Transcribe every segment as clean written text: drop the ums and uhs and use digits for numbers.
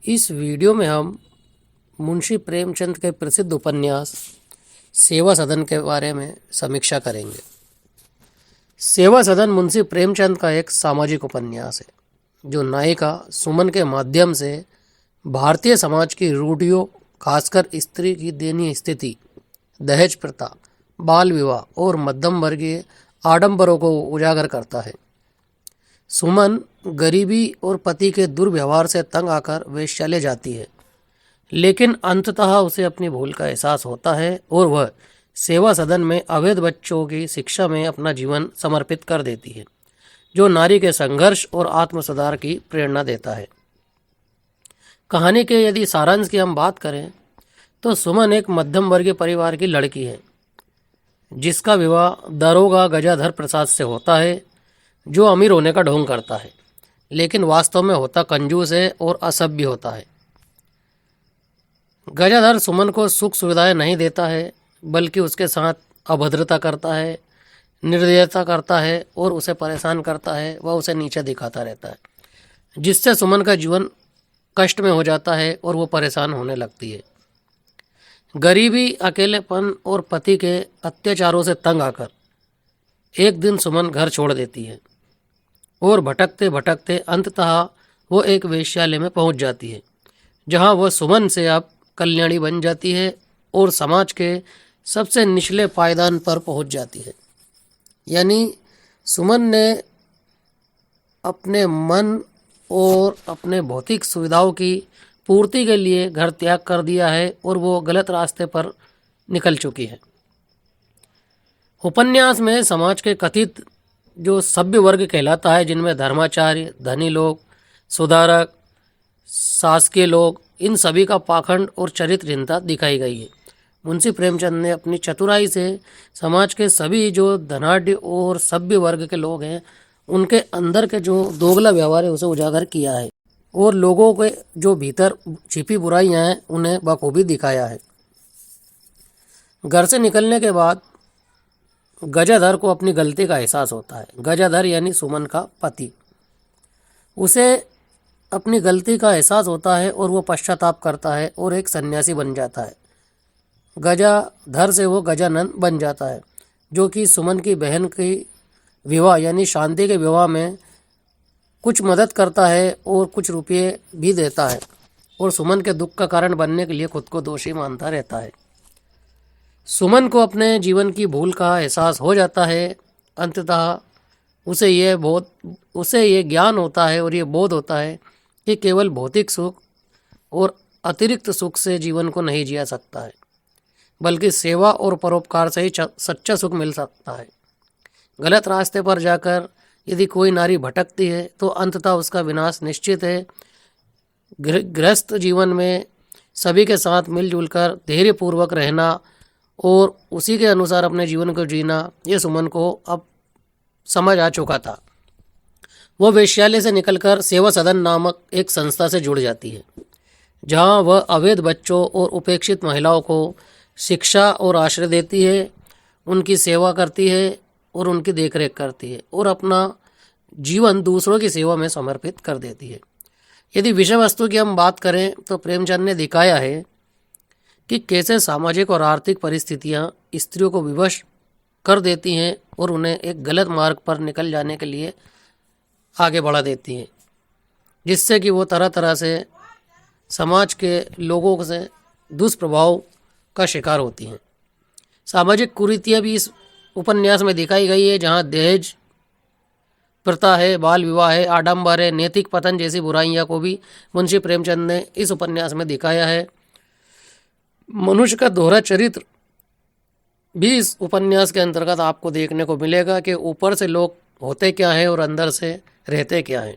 इस वीडियो में हम मुंशी प्रेमचंद के प्रसिद्ध उपन्यास सेवा सदन के बारे में समीक्षा करेंगे। सेवा सदन मुंशी प्रेमचंद का एक सामाजिक उपन्यास है जो नायिका सुमन के माध्यम से भारतीय समाज की रूढ़ियों, खासकर स्त्री की दयनीय स्थिति, दहेज प्रथा, बाल विवाह और मध्यम वर्गीय आडंबरों को उजागर करता है। सुमन गरीबी और पति के दुर्व्यवहार से तंग आकर वेश्यालय जाती है, लेकिन अंततः उसे अपनी भूल का एहसास होता है और वह सेवा सदन में अवैध बच्चों की शिक्षा में अपना जीवन समर्पित कर देती है, जो नारी के संघर्ष और आत्म सुधार की प्रेरणा देता है। कहानी के यदि सारांश की हम बात करें तो सुमन एक मध्यम वर्गीय परिवार की लड़की है, जिसका विवाह दरोगा गजाधर प्रसाद से होता है, जो अमीर होने का ढोंग करता है, लेकिन वास्तव में होता कंजूस है और असभ्य होता है। गजाधर सुमन को सुख सुविधाएं नहीं देता है, बल्कि उसके साथ अभद्रता करता है, निर्दयता करता है और उसे परेशान करता है। वह उसे नीचा दिखाता रहता है, जिससे सुमन का जीवन कष्ट में हो जाता है और वो परेशान होने लगती है। गरीबी, अकेलेपन और पति के अत्याचारों से तंग आकर एक दिन सुमन घर छोड़ देती है और भटकते भटकते अंततः वो एक वेश्यालय में पहुंच जाती है, जहां वह सुमन से अब कल्याणी बन जाती है और समाज के सबसे निचले पायदान पर पहुंच जाती है। यानी सुमन ने अपने मन और अपने भौतिक सुविधाओं की पूर्ति के लिए घर त्याग कर दिया है और वो गलत रास्ते पर निकल चुकी है। उपन्यास में समाज के कथित जो सभ्य वर्ग कहलाता है, जिनमें धर्माचार्य, धनी लोग, सुधारक, शासकीय लोग, इन सभी का पाखंड और चरित्रहीनता दिखाई गई है। मुंशी प्रेमचंद ने अपनी चतुराई से समाज के सभी जो धनाढ्य और सभ्य वर्ग के लोग हैं, उनके अंदर के जो दोगला व्यवहार है उसे उजागर किया है और लोगों के जो भीतर छिपी बुराइयां हैं उन्हें बखूबी दिखाया है। घर से निकलने के बाद गजाधर को अपनी गलती का एहसास होता है। गजाधर यानी सुमन का पति, उसे अपनी गलती का एहसास होता है और वो पश्चाताप करता है और एक सन्यासी बन जाता है। गजाधर से वो गजानंद बन जाता है, जो कि सुमन की बहन की विवाह यानी शांति के विवाह में कुछ मदद करता है और कुछ रुपये भी देता है और सुमन के दुख का कारण बनने के लिए खुद को दोषी मानता रहता है। सुमन को अपने जीवन की भूल का एहसास हो जाता है। अंततः उसे ये ज्ञान होता है और ये बोध होता है कि केवल भौतिक सुख और अतिरिक्त सुख से जीवन को नहीं जिया सकता है, बल्कि सेवा और परोपकार से ही सच्चा सुख मिल सकता है। गलत रास्ते पर जाकर यदि कोई नारी भटकती है तो अंततः उसका विनाश निश्चित है। गृहस्थ जीवन में सभी के साथ मिलजुल कर धैर्यपूर्वक रहना और उसी के अनुसार अपने जीवन को जीना, ये सुमन को अब समझ आ चुका था। वो वेश्यालय से निकलकर सेवा सदन नामक एक संस्था से जुड़ जाती है, जहां वह अवैध बच्चों और उपेक्षित महिलाओं को शिक्षा और आश्रय देती है, उनकी सेवा करती है और उनकी देखरेख करती है और अपना जीवन दूसरों की सेवा में समर्पित कर देती है। यदि विषय वस्तु की हम बात करें तो प्रेमचंद ने दिखाया है कि कैसे सामाजिक और आर्थिक परिस्थितियां स्त्रियों को विवश कर देती हैं और उन्हें एक गलत मार्ग पर निकल जाने के लिए आगे बढ़ा देती हैं, जिससे कि वो तरह तरह से समाज के लोगों से दुष्प्रभाव का शिकार होती हैं। सामाजिक कुरीतियाँ भी इस उपन्यास में दिखाई गई है, जहाँ दहेज प्रथा है, बाल विवाह है, आडंबर है, नैतिक पतन जैसी बुराइयां को भी मुंशी प्रेमचंद ने इस उपन्यास में दिखाया है। मनुष्य का दोहरा चरित्र भी इस उपन्यास के अंतर्गत आपको देखने को मिलेगा कि ऊपर से लोग होते क्या हैं और अंदर से रहते क्या हैं।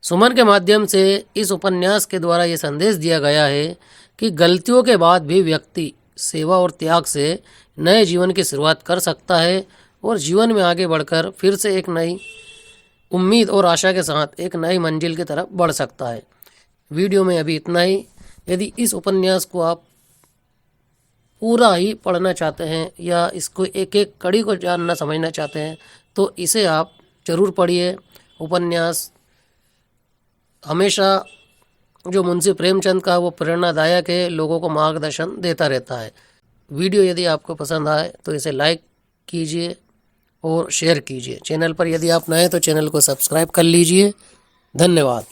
सुमन के माध्यम से इस उपन्यास के द्वारा ये संदेश दिया गया है कि गलतियों के बाद भी व्यक्ति सेवा और त्याग से नए जीवन की शुरुआत कर सकता है और जीवन में आगे बढ़कर फिर से एक नई उम्मीद और आशा के साथ एक नई मंजिल की तरफ बढ़ सकता है। वीडियो में अभी इतना ही। यदि इस उपन्यास को आप पूरा ही पढ़ना चाहते हैं या इसको एक एक कड़ी को जानना समझना चाहते हैं तो इसे आप जरूर पढ़िए। उपन्यास हमेशा जो मुंशी प्रेमचंद का वो प्रेरणादायक है, लोगों को मार्गदर्शन देता रहता है। वीडियो यदि आपको पसंद आए तो इसे लाइक कीजिए और शेयर कीजिए। चैनल पर यदि आप नए हैं तो चैनल को सब्सक्राइब कर लीजिए। धन्यवाद।